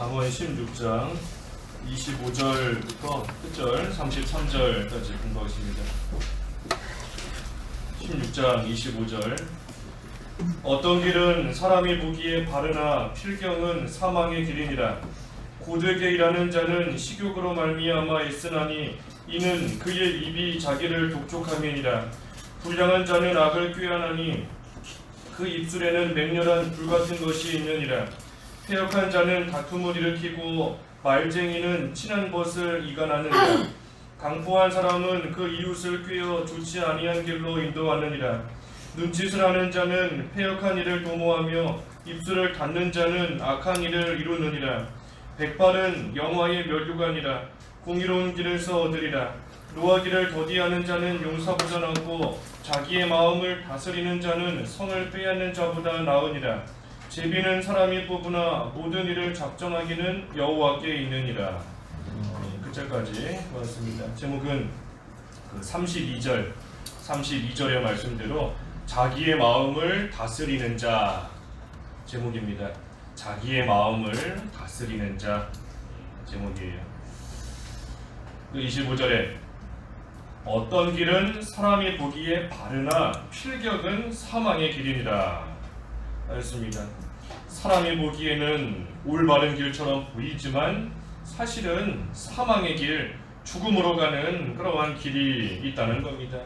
잠언 16장 25절부터 끝절 33절까지 공부하겠습니다. 16장 25절. 어떤 길은 사람이 보기에 바르나 필경은 사망의 길이니라. 고되게 일하는 자는 식욕으로 말미암아 애쓰나니 이는 그의 입이 자기를 독촉함이니라. 불량한 자는 악을 꾀하나니 그 입술에는 맹렬한 불같은 것이 있느니라. 패역한 자는 다툼을 일으키고 말쟁이는 친한 것을 이간하느니라. 강포한 사람은 그 이웃을 꾀어 좋지 아니한 길로 인도하느니라. 눈짓을 하는 자는 패역한 일을 도모하며 입술을 닫는 자는 악한 일을 이루느니라. 백발은 영화의 면류관이라. 공의로운 길에서 얻으리라. 노하기를 더디하는 자는 용사보다 낫고 자기의 마음을 다스리는 자는 성을 빼앗는 자보다 나으니라. 제비는 사람이 뽑으나 모든 일을 작정하기는 여호와께 있느니라. 끝절까지 보았습니다. 제목은 32절의 말씀대로 자기의 마음을 다스리는 자 제목입니다. 자기의 마음을 다스리는 자 제목이에요. 25절에 어떤 길은 사람이 보기에 바르나 필경은 사망의 길이니라 하였습니다. 사람이 보기에는 올바른 길처럼 보이지만 사실은 사망의 길, 죽음으로 가는 그러한 길이 있다는 겁니다.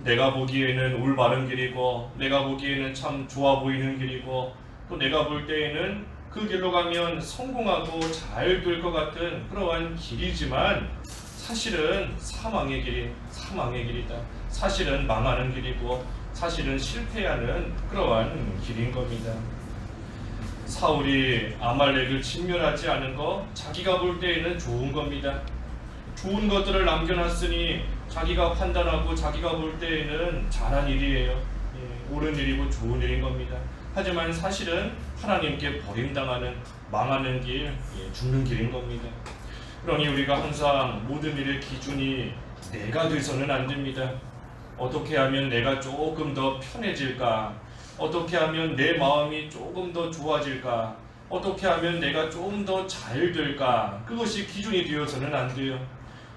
내가 보기에는 올바른 길이고 내가 보기에는 참 좋아 보이는 길이고 또 내가 볼 때에는 그 길로 가면 성공하고 잘 될 것 같은 그러한 길이지만 사실은 사망의 길이다. 사실은 망하는 길이고 사실은 실패하는 그러한 길인 겁니다. 사울이 아말렉을 진멸하지 않은 거 자기가 볼 때에는 좋은 겁니다. 좋은 것들을 남겨놨으니 자기가 판단하고 자기가 볼 때에는 잘한 일이에요. 옳은 일이고 좋은 일인 겁니다. 하지만 사실은 하나님께 버림당하는 망하는 길, 죽는 길인 겁니다. 그러니 우리가 항상 모든 일의 기준이 내가 돼서는 안 됩니다. 어떻게 하면 내가 조금 더 편해질까? 어떻게 하면 내 마음이 조금 더 좋아질까? 어떻게 하면 내가 좀 더 잘 될까? 그것이 기준이 되어서는 안 돼요.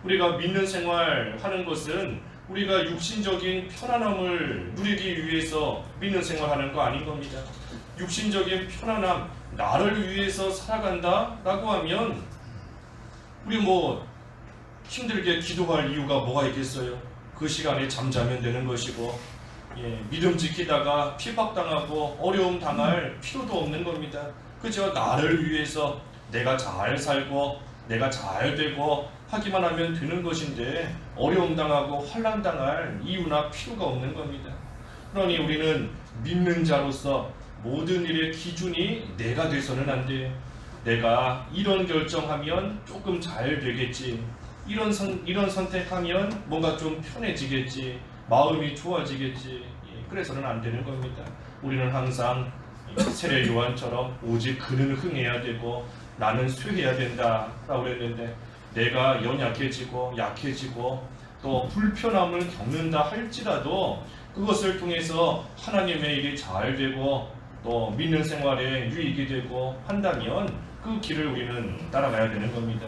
우리가 믿는 생활 하는 것은 우리가 육신적인 편안함을 누리기 위해서 믿는 생활하는 거 아닌 겁니다. 육신적인 편안함, 나를 위해서 살아간다 라고 하면 우리 힘들게 기도할 이유가 뭐가 있겠어요? 그 시간에 잠자면 되는 것이고 믿음 지키다가 핍박당하고 어려움 당할 필요도 없는 겁니다. 그저 나를 위해서 내가 잘 살고 내가 잘 되고 하기만 하면 되는 것인데 어려움 당하고 환난 당할 이유나 필요가 없는 겁니다. 그러니 우리는 믿는 자로서 모든 일의 기준이 내가 돼서는 안 돼요. 내가 이런 결정하면 조금 잘 되겠지. 이런 선택하면 뭔가 좀 편해지겠지. 마음이 좋아지겠지. 그래서는 안 되는 겁니다. 우리는 항상 세례 요한처럼 오직 그는 흥해야 되고 나는 쇠해야 된다 라고 그랬는데 내가 연약해지고 약해지고 또 불편함을 겪는다 할지라도 그것을 통해서 하나님의 일이 잘 되고 또 믿는 생활에 유익이 되고 한다면 그 길을 우리는 따라가야 되는 겁니다.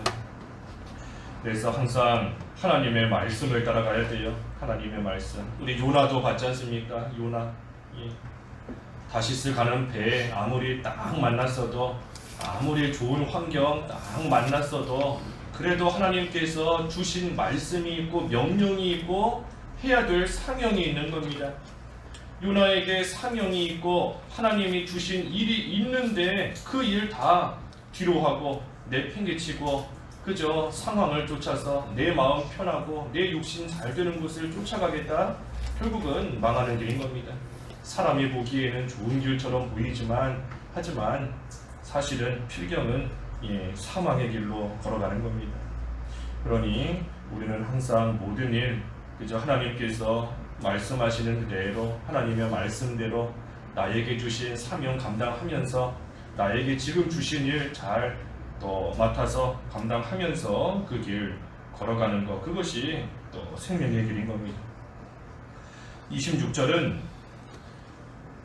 그래서 항상 하나님의 말씀을 따라가야 돼요. 하나님의 말씀. 우리 요나도 봤지 않습니까? 요나. 다시스 가는 배에 아무리 딱 만났어도 아무리 좋은 환경 딱 만났어도 그래도 하나님께서 주신 말씀이 있고 명령이 있고 해야 될 사명이 있는 겁니다. 요나에게 사명이 있고 하나님이 주신 일이 있는데 그 일 다 뒤로 하고 내팽개치고 그저 상황을 쫓아서 내 마음 편하고 내 육신 잘 되는 곳을 쫓아가겠다. 결국은 망하는 길인 겁니다. 사람이 보기에는 좋은 길처럼 보이지만 하지만 사실은 필경은 사망의 길로 걸어가는 겁니다. 그러니 우리는 항상 모든 일 그저 하나님께서 말씀하시는 그대로 하나님의 말씀대로 나에게 주신 사명 감당하면서 나에게 지금 주신 일 잘 또 맡아서 감당하면서 그 길 걸어가는 것, 그것이 또 생명의 길인 겁니다. 26절은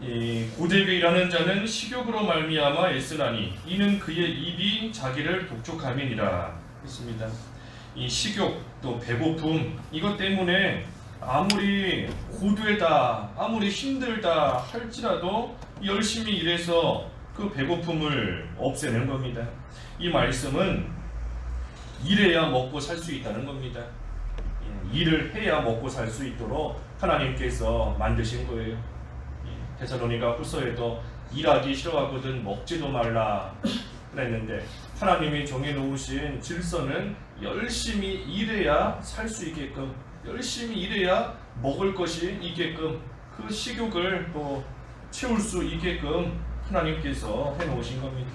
이 고되게 일하는 자는 식욕으로 말미암아 애쓰나니 이는 그의 입이 자기를 독촉함이니라 했습니다. 이 식욕 또 배고픔 이것 때문에 아무리 고되다 아무리 힘들다 할지라도 열심히 일해서 그 배고픔을 없애는 겁니다. 이 말씀은 일해야 먹고 살 수 있다는 겁니다. 일을 해야 먹고 살 수 있도록 하나님께서 만드신 거예요. 데살로니가 후서에도 일하기 싫어하거든 먹지도 말라 그랬는데 하나님이 정해놓으신 질서는 열심히 일해야 살 수 있게끔 열심히 일해야 먹을 것이 있게끔 그 식욕을 또 채울 수 있게끔 하나님께서 해놓으신 겁니다.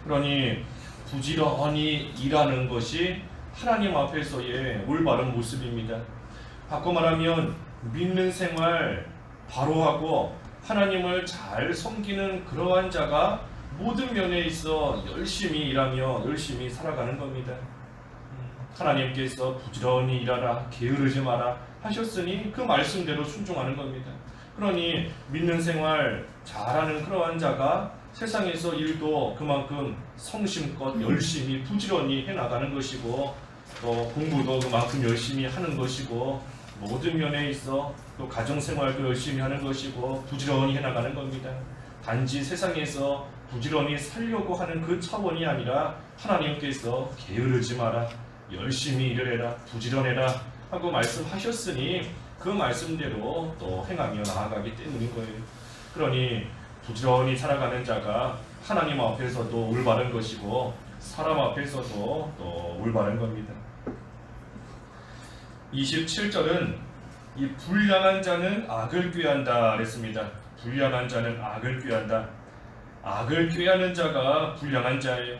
그러니 부지런히 일하는 것이 하나님 앞에서의 올바른 모습입니다. 바꿔 말하면 믿는 생활 바로 하고 하나님을 잘 섬기는 그러한 자가 모든 면에 있어 열심히 일하며 열심히 살아가는 겁니다. 하나님께서 부지런히 일하라 게으르지 마라 하셨으니 그 말씀대로 순종하는 겁니다. 그러니 믿는 생활 잘하는 그러한 자가 세상에서 일도 그만큼 성심껏 열심히 부지런히 해나가는 것이고 또 공부도 그만큼 열심히 하는 것이고 모든 면에 있어 또 가정생활도 열심히 하는 것이고 부지런히 해나가는 겁니다. 단지 세상에서 부지런히 살려고 하는 그 차원이 아니라 하나님께서 게으르지 마라 열심히 일을 해라 부지런해라 하고 말씀하셨으니 그 말씀대로 또 행하며 나아가기 때문인 거예요. 그러니 부지런히 살아가는 자가 하나님 앞에서도 올바른 것이고 사람 앞에서도 또 올바른 겁니다. 27절은 이 불량한 자는 악을 꾀한다 그랬습니다. 불량한 자는 악을 꾀한다. 악을 꾀하는 자가 불량한 자예요.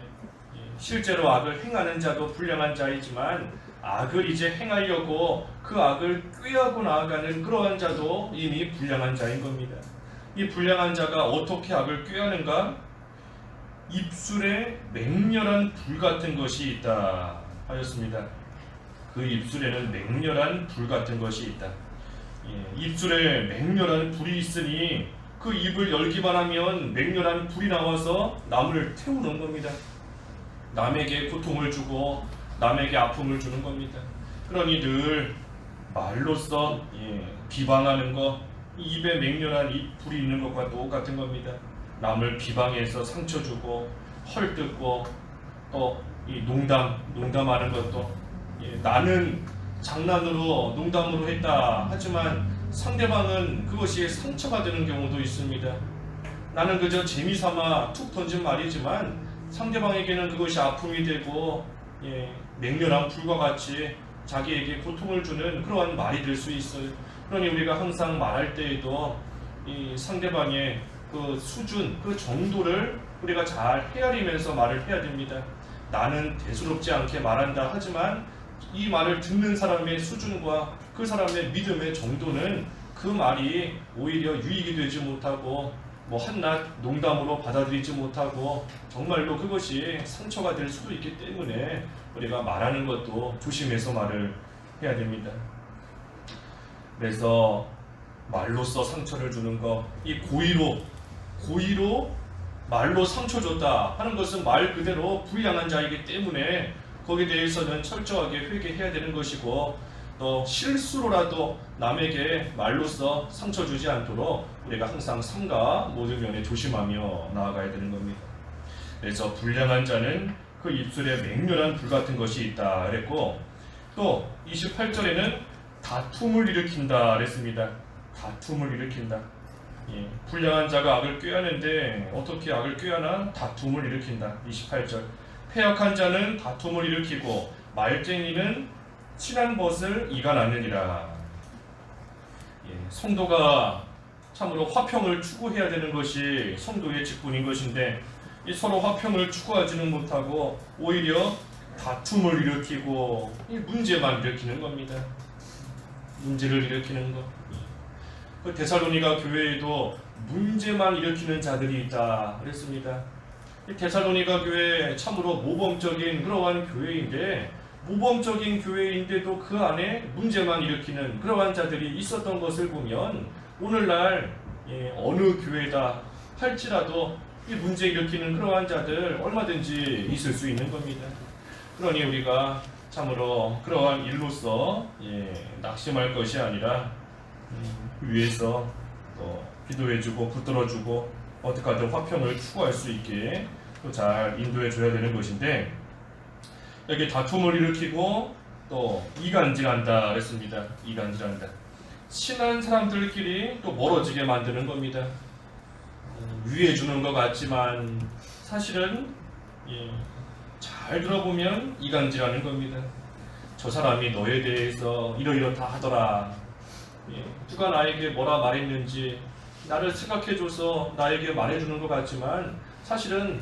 실제로 악을 행하는 자도 불량한 자이지만 악을 이제 행하려고 그 악을 꾀하고 나아가는 그러한 자도 이미 불량한 자인 겁니다. 이 불량한 자가 어떻게 악을 꾀하는가? 입술에 맹렬한 불 같은 것이 있다 하였습니다. 그 입술에는 맹렬한 불 같은 것이 있다. 입술에 맹렬한 불이 있으니 그 입을 열기만 하면 맹렬한 불이 나와서 남을 태우는 겁니다. 남에게 고통을 주고 남에게 아픔을 주는 겁니다. 그러니 늘 말로써 비방하는 것, 입에 맹렬한 불이 있는 것과 똑같은 겁니다. 남을 비방해서 상처 주고 헐뜯고 또 이 농담하는 것도 나는 장난으로 농담으로 했다 하지만 상대방은 그것이 상처가 되는 경우도 있습니다. 나는 그저 재미삼아 툭 던진 말이지만 상대방에게는 그것이 아픔이 되고 맹렬한 불과 같이 자기에게 고통을 주는 그러한 말이 될 수 있어요. 그러니 우리가 항상 말할 때에도 이 상대방의 그 수준, 그 정도를 우리가 잘 헤아리면서 말을 해야 됩니다. 나는 대수롭지 않게 말한다 하지만 이 말을 듣는 사람의 수준과 그 사람의 믿음의 정도는 그 말이 오히려 유익이 되지 못하고 한낱 농담으로 받아들이지 못하고 정말로 그것이 상처가 될 수도 있기 때문에 우리가 말하는 것도 조심해서 말을 해야 됩니다. 그래서 말로써 상처를 주는 것, 이 고의로 말로 상처 줬다 하는 것은 말 그대로 불량한 자이기 때문에 거기에 대해서는 철저하게 회개해야 되는 것이고 또 실수로라도 남에게 말로써 상처 주지 않도록 우리가 항상 삼가 모든 면에 조심하며 나아가야 되는 겁니다. 그래서 불량한 자는 그 입술에 맹렬한 불 같은 것이 있다 그랬고 또 28절에는 다툼을 일으킨다 그랬습니다. 다툼을 일으킨다. 불량한 자가 악을 꾀하는데 어떻게 악을 꾀하나? 다툼을 일으킨다. 28절 패역한 자는 다툼을 일으키고 말쟁이는 친한 벗을 이간하느니라. 성도가 참으로 화평을 추구해야 되는 것이 성도의 직분인 것인데 이 서로 화평을 추구하지는 못하고 오히려 다툼을 일으키고 이 문제만 일으키는 겁니다. 문제를 일으키는 것. 그 데살로니가 교회에도 문제만 일으키는 자들이 있다 그랬습니다. 이 데살로니가 교회 참으로 모범적인 그러한 교회인데 모범적인 교회인데도 그 안에 문제만 일으키는 그러한 자들이 있었던 것을 보면 오늘날 어느 교회다 할지라도 이 문제 일으키는 그러한 자들 얼마든지 있을 수 있는 겁니다. 그러니 우리가 참으로 그러한 일로서 낙심할 것이 아니라 위에서 또 기도해주고 붙들어주고 어떻게 하든 화평을 추구할 수 있게 또 잘 인도해줘야 되는 것인데, 여기 다툼을 일으키고 또 이간질한다 그랬습니다. 이간질한다. 친한 사람들끼리 또 멀어지게 만드는 겁니다. 위해 주는 것 같지만 사실은 잘 들어보면 이간질하는 겁니다. 저 사람이 너에 대해서 이러이러다 하더라. 누가 나에게 뭐라 말했는지 나를 생각해줘서 나에게 말해주는 것 같지만 사실은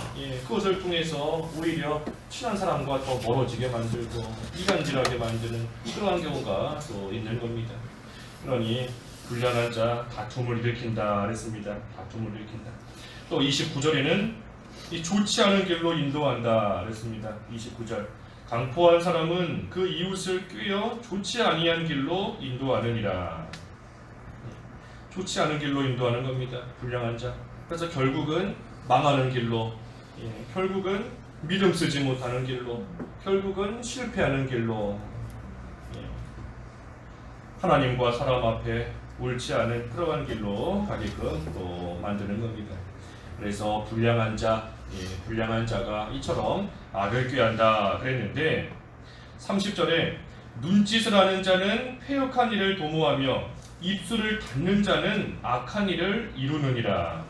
그것을 통해서 오히려 친한 사람과 더 멀어지게 만들고 이간질하게 만드는 그러한 경우가 또 있는 겁니다. 그러니 불량한 자 다툼을 일으킨다 그랬습니다. 다툼을 일으킨다. 또 29절에는 이 좋지 않은 길로 인도한다 그랬습니다. 29절 강포한 사람은 그 이웃을 꾀어 좋지 아니한 길로 인도하느니라. 좋지 않은 길로 인도하는 겁니다. 불량한 자. 그래서 결국은 망하는 길로, 결국은 믿음 쓰지 못하는 길로, 결국은 실패하는 길로, 하나님과 사람 앞에 옳지 않은 그러한 길로 가게끔 또 만드는 겁니다. 그래서 불량한 자가 이처럼 악을 꾀한다 그랬는데 30절에 눈짓을 하는 자는 패역한 일을 도모하며 입술을 닫는 자는 악한 일을 이루느니라.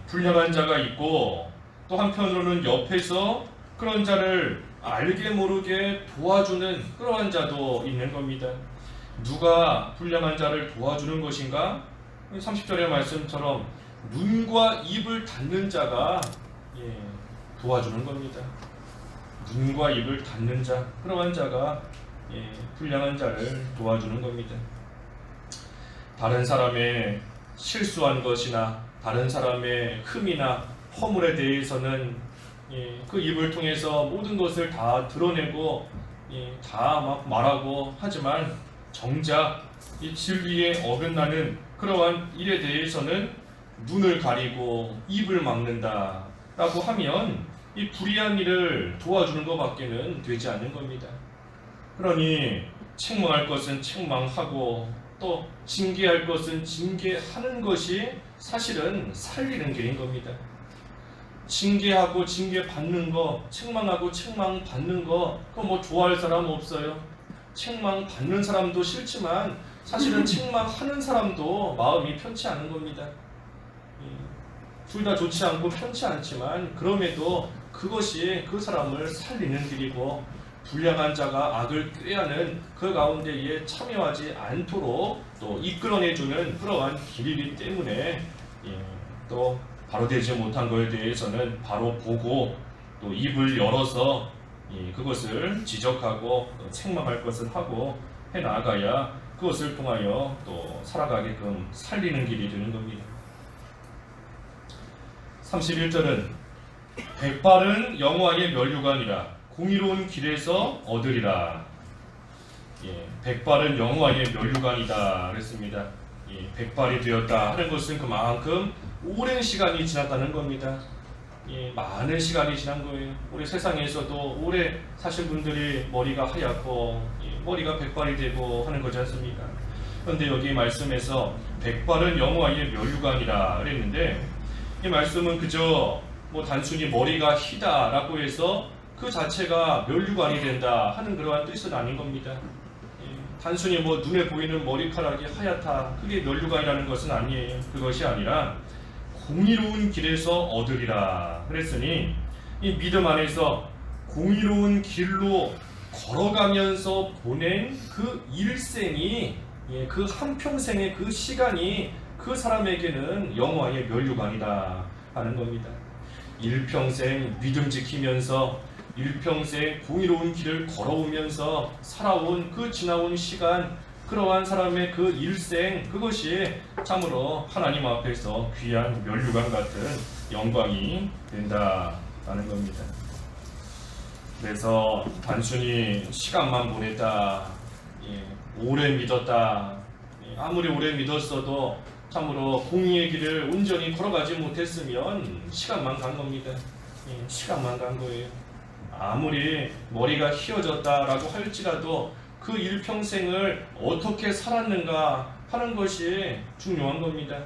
불량한 자가 있고 또 한편으로는 옆에서 그런 자를 알게 모르게 도와주는 그러한 자도 있는 겁니다. 누가 불량한 자를 도와주는 것인가? 30절의 말씀처럼 눈과 입을 닫는 자가 도와주는 겁니다. 눈과 입을 닫는 자, 그러한 자가 불량한 자를 도와주는 겁니다. 다른 사람의 실수한 것이나 다른 사람의 흠이나 허물에 대해서는 그 입을 통해서 모든 것을 다 드러내고 다 막 말하고 하지만 정작 이 진리에 어긋나는 그러한 일에 대해서는 눈을 가리고 입을 막는다 라고 하면 이 불의한 일을 도와주는 것밖에는 되지 않는 겁니다. 그러니 책망할 것은 책망하고 또 징계할 것은 징계하는 것이 사실은 살리는 길인 겁니다. 징계하고 징계받는 거, 책망하고 책망받는 거, 그거 뭐 좋아할 사람 없어요. 책망받는 사람도 싫지만 사실은 책망하는 사람도 마음이 편치 않은 겁니다. 둘 다 좋지 않고 편치 않지만 그럼에도 그것이 그 사람을 살리는 길이고 불량한 자가 악을 꾀하는 그 가운데에 참여하지 않도록 또 이끌어내주는 그러한 길이기 때문에 또 바로 되지 못한 것에 대해서는 바로 보고 또 입을 열어서 그것을 지적하고 책망할 것을 하고 해나가야 그것을 통하여 또 살아가게끔 살리는 길이 되는 겁니다. 31절은 백발은 영화의 면류관이라 공의로운 길에서 얻으리라. 백발은 영화의 면류관이다 그랬습니다. 백발이 되었다 하는 것은 그만큼 오랜 시간이 지났다는 겁니다. 많은 시간이 지난 거예요. 우리 세상에서도 오래 사실 분들이 머리가 하얗고 머리가 백발이 되고 하는 거지 않습니까? 그런데 여기 말씀에서 백발은 영화의 면류관이라 그랬는데 이 말씀은 그저 뭐 단순히 머리가 희다라고 해서 그 자체가 면류관이 된다 하는 그러한 뜻은 아닌 겁니다. 단순히 뭐 눈에 보이는 머리카락이 하얗다 그게 면류관이라는 것은 아니에요. 그것이 아니라 공의로운 길에서 얻으리라 그랬으니 이 믿음 안에서 공의로운 길로 걸어가면서 보낸 그 일생이 그 한평생의 그 시간이 그 사람에게는 영화의 면류관이다 하는 겁니다. 일평생 믿음 지키면서 일평생 공의로운 길을 걸어오면서 살아온 그 지나온 시간 그러한 사람의 그 일생 그것이 참으로 하나님 앞에서 귀한 면류관 같은 영광이 된다라는 겁니다. 그래서 단순히 시간만 보냈다 오래 믿었다 아무리 오래 믿었어도 참으로 공의의 길을 온전히 걸어가지 못했으면 시간만 간 겁니다. 시간만 간 거예요. 아무리 머리가 휘어졌다라고 할지라도 그 일평생을 어떻게 살았는가 하는 것이 중요한 겁니다.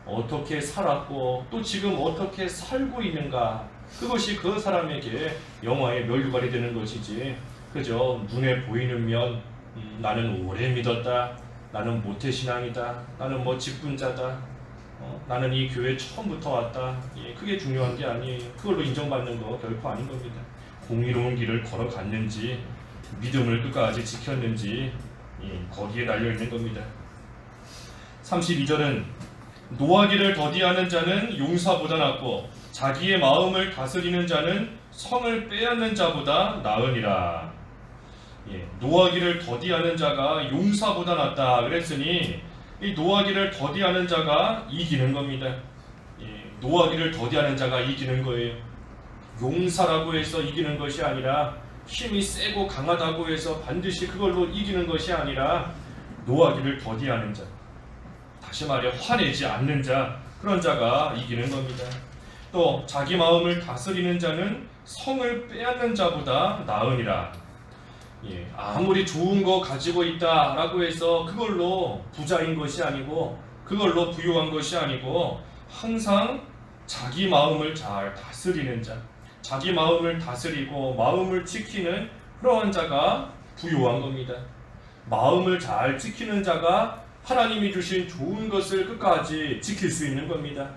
어떻게 살았고 또 지금 어떻게 살고 있는가, 그것이 그 사람에게 영화의 멸류관이 되는 것이지, 그저 눈에 보이는 면 나는 오래 믿었다, 나는 모태신앙이다, 나는 뭐 직분자다, 나는 이 교회 처음부터 왔다, 그게 중요한 게 아니에요. 그걸로 인정받는 거 결코 아닌 겁니다. 공의로운 길을 걸어갔는지, 믿음을 끝까지 지켰는지, 거기에 달려있는 겁니다. 32절은 노하기를 더디하는 자는 용사보다 낫고 자기의 마음을 다스리는 자는 성을 빼앗는 자보다 나으니라. 노하기를 더디하는 자가 용사보다 낫다 그랬으니 이 노하기를 더디하는 자가 이기는 겁니다. 노하기를 더디하는 자가 이기는 거예요. 용사라고 해서 이기는 것이 아니라, 힘이 세고 강하다고 해서 반드시 그걸로 이기는 것이 아니라, 노하기를 더디하는 자, 다시 말해 화내지 않는 자, 그런 자가 이기는 겁니다. 또 자기 마음을 다스리는 자는 성을 빼앗는 자보다 나으니라. 아무리 좋은 거 가지고 있다라고 해서 그걸로 부자인 것이 아니고, 그걸로 부유한 것이 아니고, 항상 자기 마음을 잘 다스리는 자, 자기 마음을 다스리고 마음을 지키는 그러한 자가 부유한 겁니다. 마음을 잘 지키는 자가 하나님이 주신 좋은 것을 끝까지 지킬 수 있는 겁니다.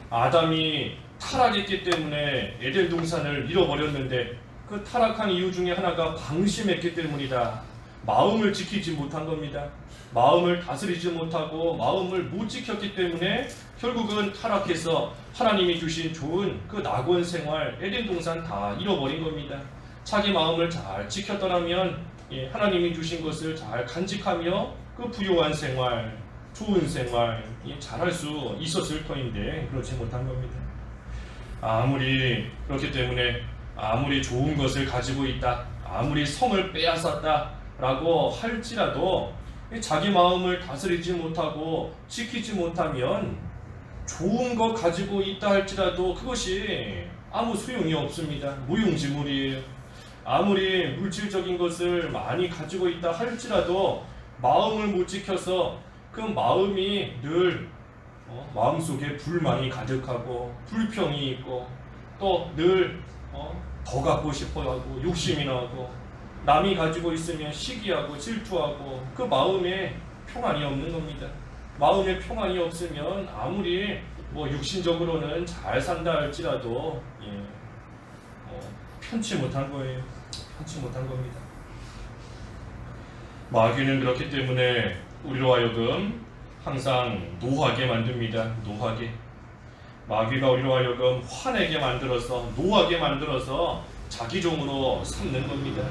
아담이 타락했기 때문에 에덴 동산을 잃어버렸는데, 그 타락한 이유 중에 하나가 방심했기 때문이다. 마음을 지키지 못한 겁니다. 마음을 다스리지 못하고 마음을 못 지켰기 때문에 결국은 타락해서 하나님이 주신 좋은 그 낙원 생활, 에덴 동산 다 잃어버린 겁니다. 자기 마음을 잘 지켰더라면 하나님이 주신 것을 잘 간직하며 그 부유한 생활, 좋은 생활 잘할 수 있었을 터인데 그렇지 못한 겁니다. 아무리 그렇기 때문에 아무리 좋은 것을 가지고 있다, 아무리 성을 빼앗았다 라고 할지라도 자기 마음을 다스리지 못하고 지키지 못하면 좋은 거 가지고 있다 할지라도 그것이 아무 소용이 없습니다. 무용지물이에요. 아무리 물질적인 것을 많이 가지고 있다 할지라도 마음을 못 지켜서 그 마음이 늘 마음속에 불만이 가득하고 불평이 있고 또 늘 더 갖고 싶어하고 욕심이 나고 남이 가지고 있으면 시기하고 질투하고 그 마음에 평안이 없는 겁니다. 마음에 평안이 없으면 아무리 육신적으로는 잘 산다 할지라도 편치 못한 거예요. 편치 못한 겁니다. 마귀는 그렇기 때문에 우리로 하여금 항상 노하게 만듭니다. 노하게. 마귀가 우리로 하여금 화내게 만들어서, 노하게 만들어서 자기 종으로 삼는 겁니다.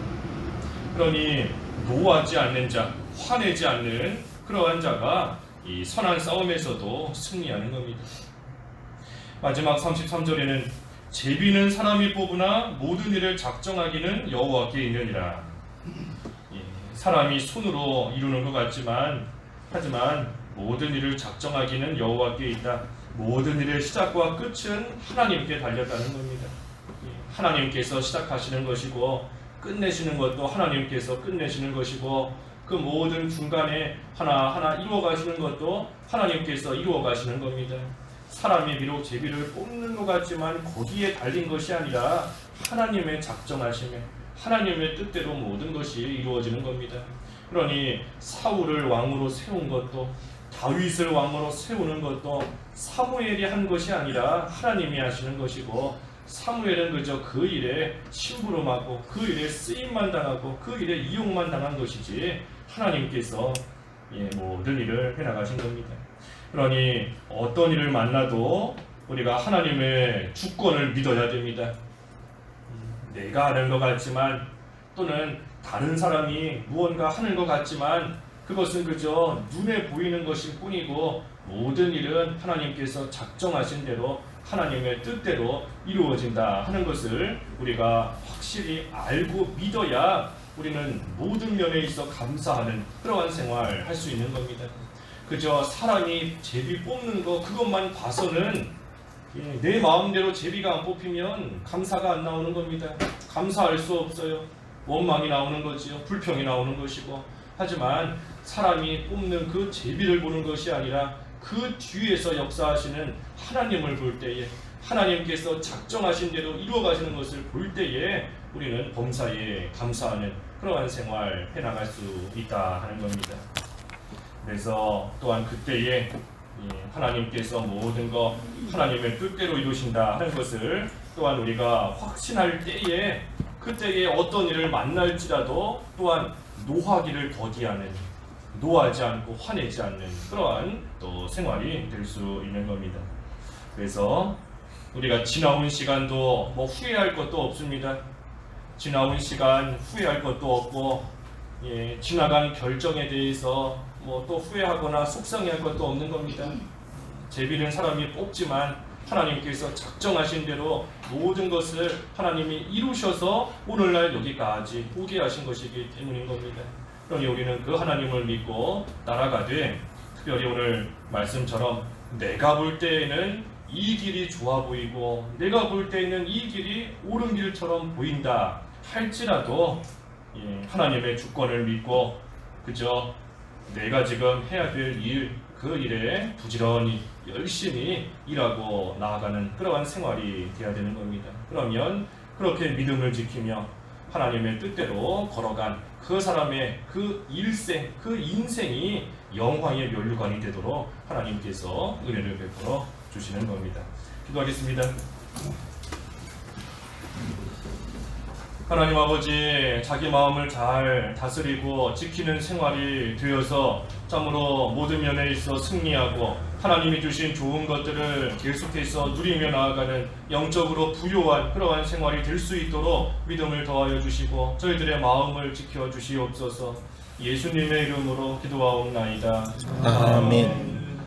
그러니 노하지 않는 자, 화내지 않는 그러한 자가 이 선한 싸움에서도 승리하는 겁니다. 마지막 33절에는 제비는 사람이 뽑으나 모든 일을 작정하기는 여호와께 있느니라. 사람이 손으로 이루는 것 같지만 하지만 모든 일을 작정하기는 여호와께 있다. 모든 일의 시작과 끝은 하나님께 달렸다는 겁니다. 하나님께서 시작하시는 것이고 끝내시는 것도 하나님께서 끝내시는 것이고 그 모든 중간에 하나하나 이루어 가시는 것도 하나님께서 이루어 가시는 겁니다. 사람이 비록 제비를 뽑는 것 같지만 거기에 달린 것이 아니라 하나님의 작정하심에 하나님의 뜻대로 모든 것이 이루어지는 겁니다. 그러니 사울을 왕으로 세운 것도 다윗을 왕으로 세우는 것도 사무엘이 한 것이 아니라 하나님이 하시는 것이고, 사무엘은 그저 그 일에 심부름하고 그 일에 쓰임만 당하고 그 일에 이용만 당한 것이지 하나님께서 모든 일을 해나가신 겁니다. 그러니 어떤 일을 만나도 우리가 하나님의 주권을 믿어야 됩니다. 내가 하는 것 같지만 또는 다른 사람이 무언가 하는 것 같지만 그것은 그저 눈에 보이는 것일 뿐이고 모든 일은 하나님께서 작정하신 대로 하나님의 뜻대로 이루어진다 하는 것을 우리가 확실히 알고 믿어야 우리는 모든 면에 있어 감사하는 그러한 생활을 할 수 있는 겁니다. 그저 사람이 제비 뽑는 거 그것만 봐서는 내 마음대로 제비가 안 뽑히면 감사가 안 나오는 겁니다. 감사할 수 없어요. 원망이 나오는 거지요. 불평이 나오는 것이고. 하지만 사람이 뽑는 그 제비를 보는 것이 아니라 그 뒤에서 역사하시는 하나님을 볼 때에, 하나님께서 작정하신 대로 이루어가시는 것을 볼 때에 우리는 범사에 감사하는 그러한 생활 해나갈 수 있다 하는 겁니다. 그래서 또한 그때에 하나님께서 모든 것 하나님의 뜻대로 이루신다 하는 것을 또한 우리가 확신할 때에, 그때에 어떤 일을 만날지라도 또한 노하기를 더디하는, 노하지 않고 화내지 않는 그러한 또 생활이 될 수 있는 겁니다. 그래서 우리가 지나온 시간도 뭐 후회할 것도 없습니다. 지나온 시간 후회할 것도 없고, 지나간 결정에 대해서 뭐 또 후회하거나 속상해할 것도 없는 겁니다. 제비는 사람이 뽑지만 하나님께서 작정하신 대로 모든 것을 하나님이 이루셔서 오늘날 여기까지 오게 하신 것이기 때문인 겁니다. 그러니 우리는 그 하나님을 믿고 따라가되, 특별히 오늘 말씀처럼 내가 볼 때에는 이 길이 좋아 보이고 내가 볼 때에는 이 길이 옳은 길처럼 보인다 할지라도 하나님의 주권을 믿고 그저 내가 지금 해야 될 일, 그 일에 부지런히 열심히 일하고 나아가는 그러한 생활이 되어야 되는 겁니다. 그러면 그렇게 믿음을 지키며 하나님의 뜻대로 걸어간 그 사람의 그 일생, 그 인생이 영광의 면류관이 되도록 하나님께서 은혜를 베풀어 주시는 겁니다. 기도하겠습니다. 하나님 아버지, 자기 마음을 잘 다스리고 지키는 생활이 되어서 참으로 모든 면에 있어 승리하고 하나님이 주신 좋은 것들을 계속해서 누리며 나아가는 영적으로 부요한 그러한 생활이 될 수 있도록 믿음을 더하여 주시고 저희들의 마음을 지켜 주시옵소서. 예수님의 이름으로 기도하옵나이다. 아멘.